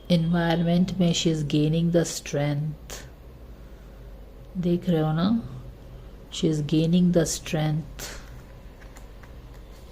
Environment में she is gaining the strength, देख रहे हो ना, she is gaining the strength.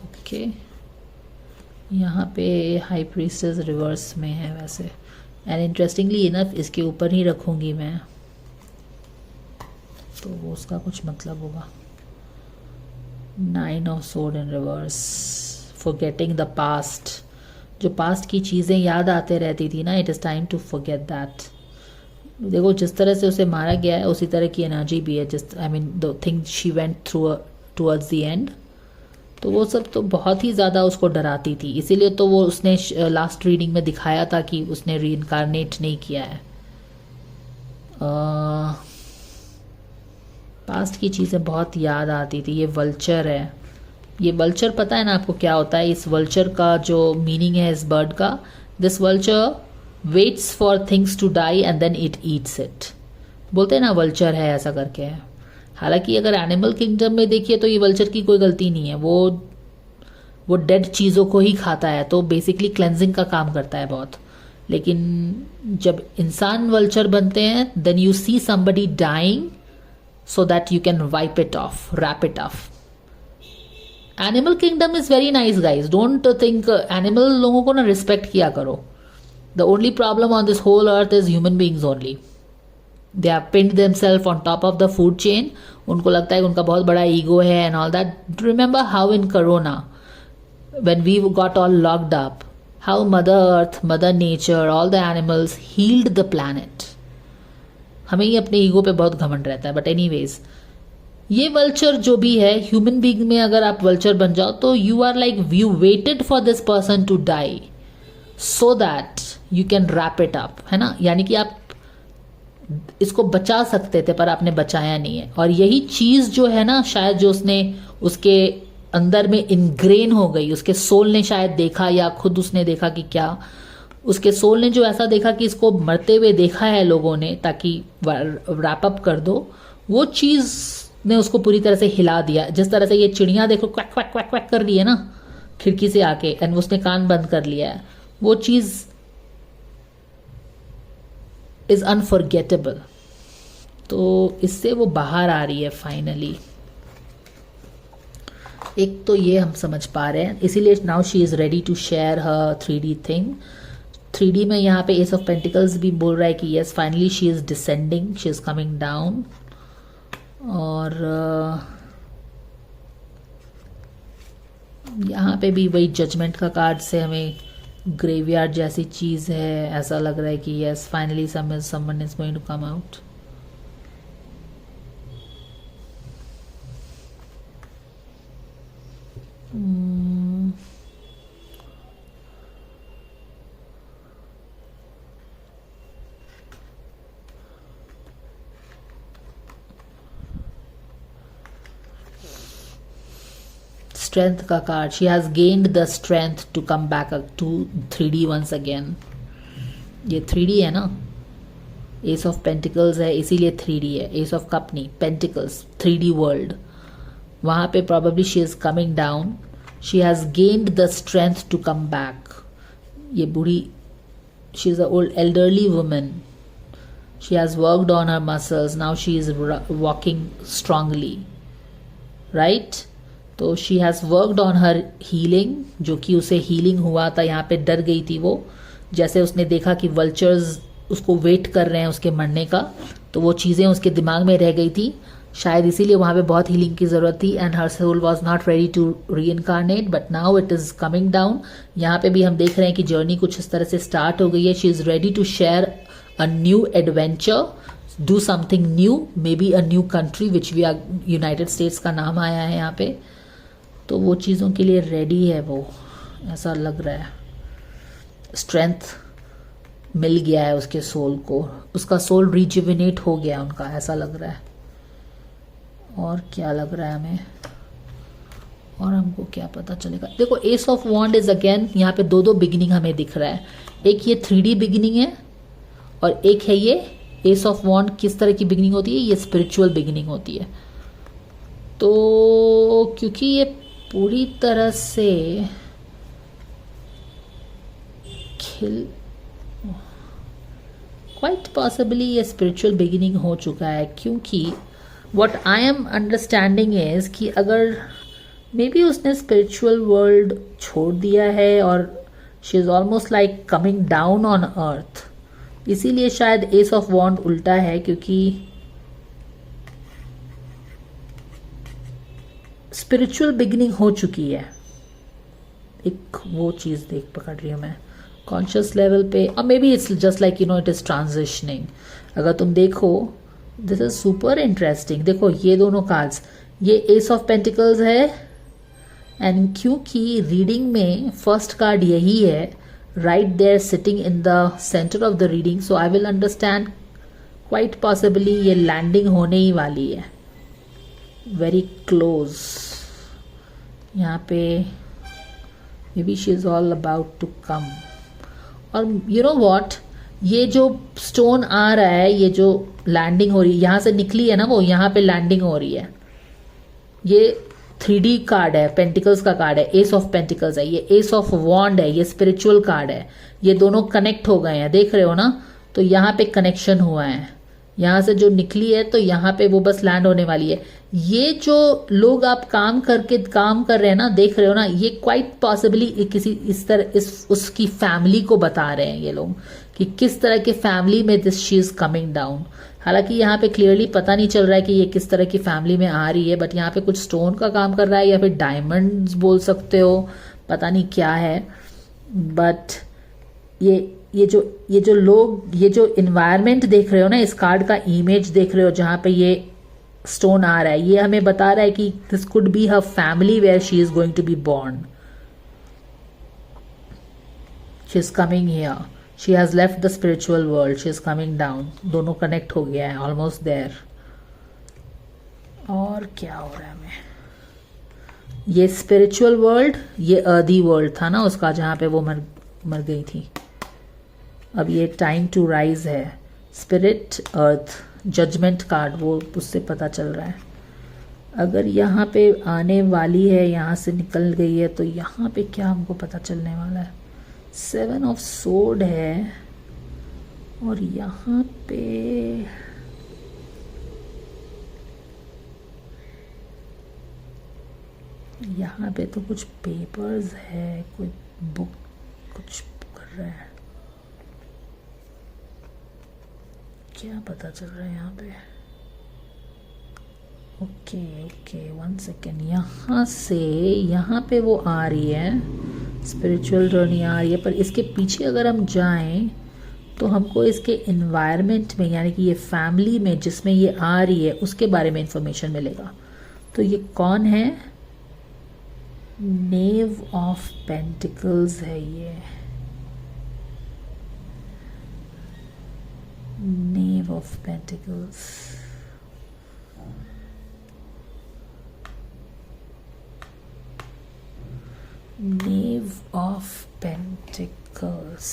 Okay, यहाँ पे हाई प्रीस्टेस रिवर्स में है वैसे, एंड इंटरेस्टिंगली इनफ इसके ऊपर ही रखूँगी मैं, तो वो उसका कुछ मतलब होगा। 9 of sword in reverse, forgetting the past, जो पास्ट की चीज़ें याद आते रहती थी ना, it is time to forget that. देखो जिस तरह से उसे मारा गया है उसी तरह की एनर्जी भी है, जिस I mean the things she went through towards the end, तो वो सब तो बहुत ही ज़्यादा उसको डराती थी, इसीलिए तो वो उसने लास्ट रीडिंग में दिखाया था कि उसने रीइंकारनेट नहीं किया है। पास्ट की चीज़ें बहुत याद आती थी। ये वल्चर है, ये वल्चर पता है ना आपको क्या होता है? इस वल्चर का जो मीनिंग है इस बर्ड का, this vulture waits for things to die and then it eats it, बोलते हैं ना वल्चर है ऐसा करके है। हालांकि अगर एनिमल किंगडम में देखिए तो ये वल्चर की कोई गलती नहीं है, वो डेड चीज़ों को ही खाता है, तो बेसिकली क्लेंजिंग का काम करता है बहुत। लेकिन जब इंसान वल्चर बनते हैं then you see somebody dying so that you can wipe it off, wrap it off. Animal kingdom is very nice guys, don't think animal लोगों को ना respect किया करो। The only problem on this whole earth is human beings only. They have pinned themselves on top of the food chain, उनको लगता है कि उनका बहुत बड़ा ego है and all that. Remember how in Corona when we got all locked up, how Mother Earth, Mother Nature, all the animals healed the planet. हमें ही अपने ईगो पे बहुत घमंड रहता है, बट एनीवेज ये वल्चर जो भी है ह्यूमन बीइंग में, अगर आप वल्चर बन जाओ तो you are like you waited for this person to die so that you can wrap it up, है ना, यानी कि आप इसको बचा सकते थे पर आपने बचाया नहीं है। और यही चीज जो है ना शायद जो उसने उसके अंदर में इनग्रेन हो गई, उसके सोल ने शायद देखा या खुद उसने देखा कि क्या, उसके सोल ने जो ऐसा देखा कि इसको मरते हुए देखा है लोगों ने ताकि रैप अप कर दो, वो चीज़ ने उसको पूरी तरह से हिला दिया। जिस तरह से ये चिड़िया देखो क्वैक क्वैक क्वैक क्वैक कर रही है ना खिड़की से आके, एंड उसने कान बंद कर लिया है, वो चीज़ इज अनफॉरगेटेबल। तो इससे वो बाहर आ रही है फाइनली। एक तो ये हम समझ पा रहे हैं, इसीलिए now she is ready to share her 3D thing. 3D में यहाँ पे एस ऑफ पेंटिकल्स भी बोल रहा है कि yes finally she is descending, she is coming down. और यहाँ पे भी वही जजमेंट का कार्ड से हमें ग्रेवयार्ड जैसी चीज़ है, ऐसा लग रहा है कि yes finally someone is going to come out. Strength का card, she has gained the strength to come back to 3D once again. ये 3D है ना, एस ऑफ पेंटिकल्स है इसीलिए 3D है, एस ऑफ कप नहीं, पेंटिकल्स 3D वर्ल्ड। वहां पे probably she is coming down, she has gained the strength to come back. ये बूढ़ी, she is a old elderly woman, she has worked on her muscles, now she is walking strongly, right. तो she has worked on her healing, जो कि उसे healing हुआ था, यहाँ पे डर गई थी वो, जैसे उसने देखा कि वल्चर्स उसको वेट कर रहे हैं उसके मरने का, तो वो चीज़ें उसके दिमाग में रह गई थी, शायद इसीलिए वहाँ पे बहुत हीलिंग की ज़रूरत थी, and her soul was not ready to reincarnate, but now it is coming down. यहाँ पे भी हम देख रहे हैं कि जर्नी कुछ इस तरह से स्टार्ट हो गई है। She is ready to share a new adventure, do something new, maybe a new country which we are, United States का नाम आया है यहाँ पे, तो वो चीज़ों के लिए रेडी है वो, ऐसा लग रहा है। स्ट्रेंथ मिल गया है उसके सोल को, उसका सोल रिजुविनेट हो गया उनका, ऐसा लग रहा है। और क्या लग रहा है हमें, और हमको क्या पता चलेगा? देखो ace of wand is again, यहाँ पे दो बिगिनिंग हमें दिख रहा है, एक ये 3D बिगिनिंग है और एक है ये एस ऑफ वॉन्ड। किस तरह की बिगिनिंग होती है? ये स्पिरिचुअल बिगिनिंग होती है। तो क्योंकि ये पूरी तरह से खिल, क्वाइट पॉसिबली ये स्पिरिचुअल बिगिनिंग हो चुका है, क्योंकि what I am understanding is कि अगर मे बी उसने स्पिरिचुअल वर्ल्ड छोड़ दिया है और she is almost like coming down on earth, इसीलिए शायद एस ऑफ वॉन्ड उल्टा है, क्योंकि स्पिरिचुअल बिगिनिंग हो चुकी है। एक वो चीज देख पकड़ रही हूँ मैं कॉन्शियस लेवल पे, और may be it's just like you know it is transitioning. अगर तुम देखो दिस इज सुपर इंटरेस्टिंग। देखो ये दोनों कार्ड्स, ये एस ऑफ पेंटिकल्स है, एंड क्योंकि रीडिंग में फर्स्ट कार्ड यही है, right there sitting in the center of the reading, so I will understand quite possibly ये लैंडिंग होने ही वाली है, वेरी क्लोज। यहाँ पे maybe she is all about to come. और यू नो वॉट, ये जो स्टोन आ रहा है, ये जो लैंडिंग हो रही है, यहाँ से निकली है ना वो, यहाँ पे लैंडिंग हो रही है। ये 3D कार्ड है, पेंटिकल्स का कार्ड है, एस ऑफ पेंटिकल्स है, ये एस ऑफ वॉन्ड है, ये स्पिरिचुअल कार्ड है। ये दोनों कनेक्ट हो गए हैं, देख रहे हो ना, तो यहाँ पे कनेक्शन हुआ है, यहाँ से जो निकली है तो यहाँ पे वो बस लैंड होने वाली है। ये जो लोग आप काम कर रहे हैं ना, देख रहे हो ना, ये क्वाइट पॉसिबली किसी इस तरह उसकी फैमिली को बता रहे हैं ये लोग कि किस तरह के फैमिली में this she is coming down. हालांकि यहाँ पे क्लियरली पता नहीं चल रहा है कि ये किस तरह की फैमिली में आ रही है, बट यहाँ पे कुछ स्टोन का काम कर रहा है या फिर डायमंड्स बोल सकते हो, पता नहीं क्या है। बट ये जो लोग, ये जो इन्वायरमेंट देख रहे हो ना, इस कार्ड का इमेज देख रहे हो जहाँ पे ये स्टोन आ रहा है, ये हमें बता रहा है कि this could be her family where she is going to be born. She is coming here, she has left the spiritual world, she is coming down. दोनों कनेक्ट हो गया है, ऑलमोस्ट देयर। और क्या हो रहा है हमें, ये स्पिरिचुअल वर्ल्ड, ये अर्दी वर्ल्ड था ना उसका, जहां पे वो मर गई थी। अब ये टाइम टू राइज है, स्पिरिट, अर्थ, जजमेंट कार्ड, वो उससे पता चल रहा है। अगर यहाँ पे आने वाली है, यहाँ से निकल गई है, तो यहाँ पे क्या हमको पता चलने वाला है। 7 ऑफ सोर्ड है, और यहाँ पे तो कुछ पेपर्स है, कोई बुक कुछ कर रहा है, क्या पता चल रहा है यहाँ पे। ओके 1 सेकेंड, यहाँ से यहाँ पे वो आ रही है, स्पिरिचुअल जर्नी आ रही है, पर इसके पीछे अगर हम जाएं तो हमको इसके इन्वायरमेंट में, यानी कि ये फैमिली में जिसमें ये आ रही है उसके बारे में इंफॉर्मेशन मिलेगा। तो ये कौन है, नेव ऑफ पेंटिकल्स है ये, knave of pentacles. Knave of pentacles,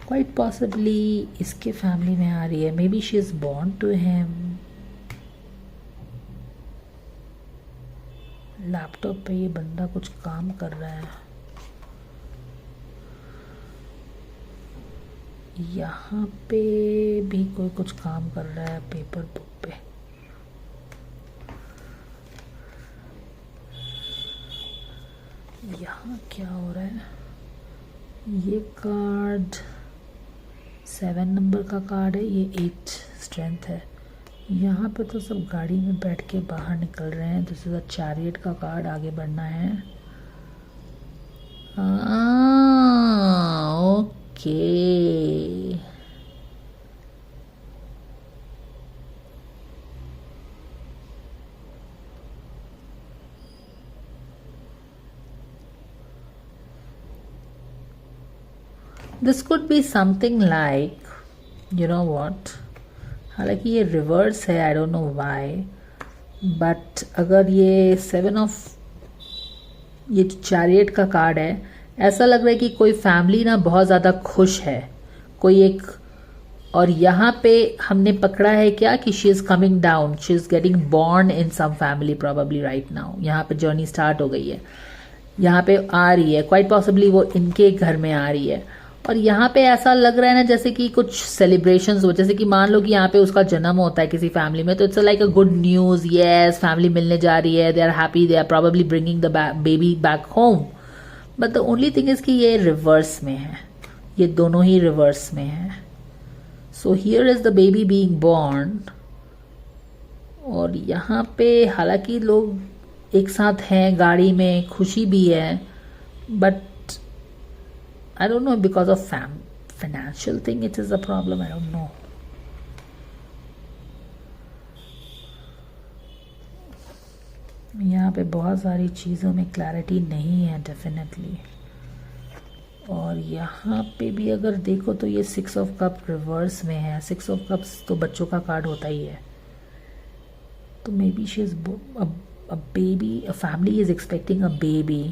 quite possibly इसके फैमिली में आ रही है। Maybe she is born to him. Laptop पे ये बंदा कुछ काम कर रहा है, यहाँ पे भी कोई कुछ काम कर रहा है पेपर बुक पे। यहाँ क्या हो रहा है, ये कार्ड 7 नंबर का कार्ड है, ये 8 स्ट्रेंथ है। यहाँ पे तो सब गाड़ी में बैठ के बाहर निकल रहे हैं। दिस इज अ चैरियट का कार्ड, आगे बढ़ना है। Okay, this could be something like, you know what, हालांकि ये रिवर्स है, आई डोंट नो व्हाई, बट अगर ये 7 ऑफ, ये चैरियट का कार्ड है, ऐसा लग रहा है कि कोई फैमिली ना बहुत ज़्यादा खुश है, कोई एक, और यहाँ पे हमने पकड़ा है क्या कि she is coming down, she is getting born in some family probably right now. यहाँ पे जर्नी स्टार्ट हो गई है। यहाँ पे आ रही है, क्वाइट पॉसिबली वो इनके घर में आ रही है। और यहाँ पे ऐसा लग रहा है ना जैसे कि कुछ सेलिब्रेशंस हो, जैसे कि मान लो कि यहाँ पे उसका जन्म होता है किसी फैमिली में, तो it's like a good news, yes family मिलने जा रही है, they are happy, they are probably bringing the baby back home. But the only thing is कि ये रिवर्स में है, ये दोनों ही रिवर्स में है। So here is the baby being born, और यहाँ पे हालांकि लोग एक साथ हैं, गाड़ी में खुशी भी है, but I don't know, because of financial thing it is a problem, I don't know. यहाँ पे बहुत सारी चीज़ों में क्लैरिटी नहीं है डेफिनेटली। और यहाँ पे भी अगर देखो तो ये 6 ऑफ कप रिवर्स में है। 6 ऑफ कप्स तो बच्चों का कार्ड होता ही है, तो maybe she is a baby, a family is expecting a baby,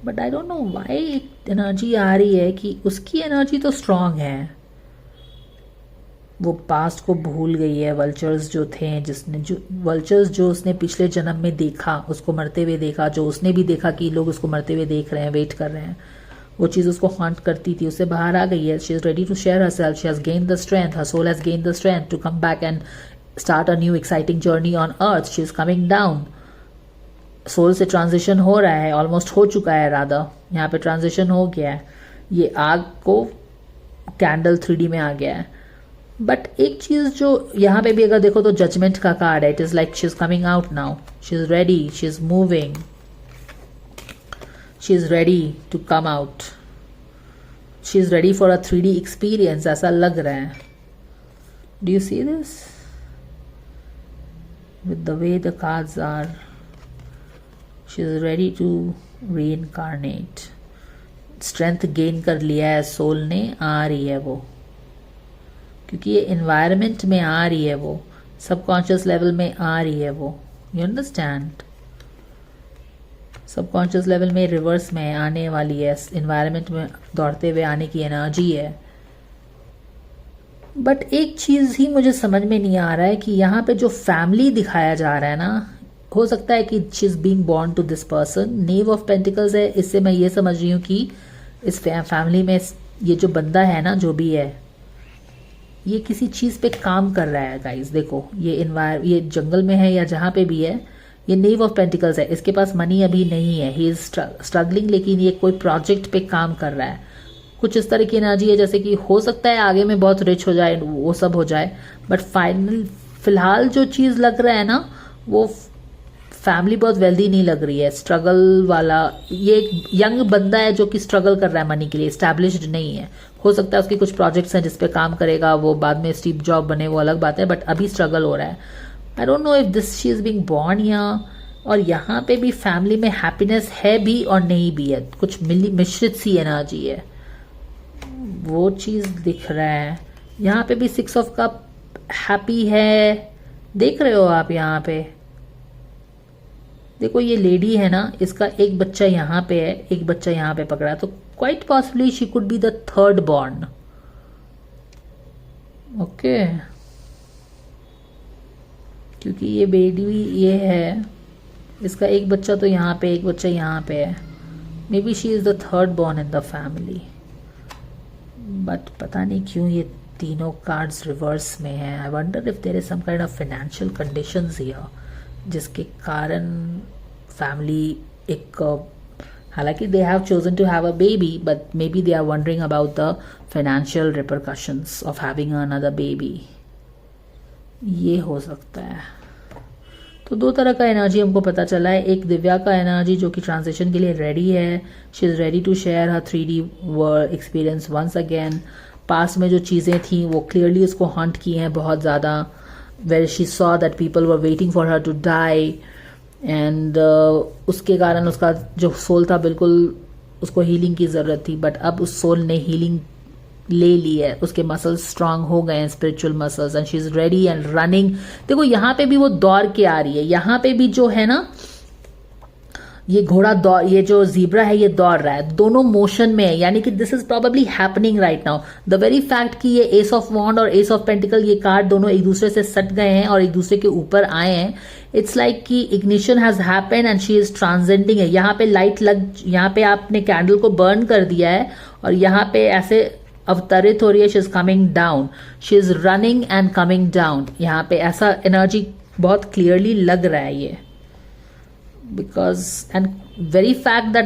but I don't know why energy आ रही है कि उसकी एनर्जी तो स्ट्रांग है, वो पास्ट को भूल गई है। वल्चर्स जो थे, वल्चर्स जो उसने पिछले जन्म में देखा, उसको मरते हुए देखा, जो उसने भी देखा कि लोग उसको मरते हुए देख रहे हैं, वेट कर रहे हैं, वो चीज़ उसको हॉन्ट करती थी, उससे बाहर आ गई है। She is ready to share herself, she has gain the strength, her soul has gain the strength to come back and start a new exciting journey on earth. She is coming down, soul से transition हो रहा है, almost हो चुका है, राधा यहाँ पे transition हो गया है। ये आग को कैंडल 3D में आ गया है। बट एक चीज जो यहाँ पे भी अगर देखो तो जजमेंट का कार्ड है। It is like she is coming out now, she is ready, she is moving, she is ready to come out, she is ready for a 3D experience, ऐसा लग रहा है। Do you see this with the way the cards are? She is ready to reincarnate, strength gain कर लिया है soul ने, आ रही है वो, क्योंकि ये एनवायरनमेंट में आ रही है, वो सबकॉन्शियस लेवल में आ रही है वो, यू अंडरस्टैंड? सबकॉन्शियस लेवल में रिवर्स में आने वाली है, एनवायरनमेंट में दौड़ते हुए आने की एनर्जी है। बट एक चीज ही मुझे समझ में नहीं आ रहा है कि यहाँ पे जो फैमिली दिखाया जा रहा है ना, हो सकता है कि she is being born to this person. Knave of pentacles है, इससे मैं ये समझ रही हूँ कि इस फैमिली में ये जो बंदा है ना, जो भी है, ये किसी चीज पे काम कर रहा है गाइस। देखो ये जंगल में है या जहां पे भी है, ये नेव ऑफ पेंटिकल्स है, इसके पास मनी अभी नहीं है, ही इज स्ट्रगलिंग, लेकिन ये कोई प्रोजेक्ट पे काम कर रहा है। कुछ इस तरह की एनर्जी है जैसे कि हो सकता है आगे में बहुत रिच हो जाए, वो सब हो जाए, बट फिलहाल जो चीज लग रहा है ना, वो फैमिली बहुत वेल्दी नहीं लग रही है, स्ट्रगल वाला। ये एक यंग बंदा है जो कि स्ट्रगल कर रहा है मनी के लिए, एस्टैब्लिश्ड नहीं है। हो सकता है उसके कुछ प्रोजेक्ट्स हैं जिस पे काम करेगा, वो बाद में स्टीव जॉब बने, वो अलग बात है, बट अभी स्ट्रगल हो रहा है। आई don't know if this she is being born यहाँ, और यहाँ पे भी फैमिली में हैप्पीनेस है भी और नहीं भी है, कुछ मिश्रित सी एनर्जी है, वो चीज दिख रहा है। यहाँ पे भी 6 ऑफ कप हैप्पी है, देख रहे हो आप यहाँ पे। देखो ये लेडी है ना, इसका एक बच्चा यहाँ पे है, एक बच्चा यहाँ पे पकड़ा है, तो quite possibly she could be the third born. Okay, क्योंकि ये बेबी ये है, इसका एक बच्चा तो यहाँ पे, एक बच्चा यहाँ पे है, maybe she is the third born in the family. But पता नहीं क्यों ये तीनों कार्ड्स रिवर्स में है। I wonder if there is some kind of financial conditions here, जिसके कारण फैमिली एक, हालांकि they have chosen to have a baby, but maybe they are wondering about the financial repercussions of having another baby. ये हो सकता है। तो 2 तरह का एनर्जी हमको पता चला है। एक दिव्या का एनर्जी जो कि ट्रांजिशन के लिए रेडी है, she is ready to share her 3D world experience once again. Past में जो चीज़ें थी वो क्लियरली उसको हॉन्ट की हैं बहुत ज़्यादा, where she saw that people were waiting for her to die and उसके कारण उसका जो सोल था बिल्कुल उसको हीलिंग की ज़रूरत थी, बट अब उस सोल ने हीलिंग ले ली है, उसके मसल्स स्ट्रांग हो गए हैं, spiritual muscles, and she is ready and running. देखो यहाँ पे भी वो दौड़ के आ रही है, यहाँ पे भी जो है ना, ये घोड़ा दौड़, ये जो जीब्रा है ये दौड़ रहा है, दोनों मोशन में है, यानी कि this is probably happening right now. The very fact कि ये एस ऑफ वॉन्ड और एस ऑफ पेंटिकल ये कार्ड दोनों एक दूसरे से सट गए हैं और एक दूसरे के ऊपर आए हैं, इट्स लाइक कि ignition has happened and she is transcending है। यहाँ पे लाइट लग, यहाँ पे आपने कैंडल को बर्न कर दिया है और यहाँ पे ऐसे अवतरित हो रही है, she is coming down, she is running and coming down. यहाँ पे ऐसा एनर्जी बहुत क्लियरली लग रहा है ये, because and very fact that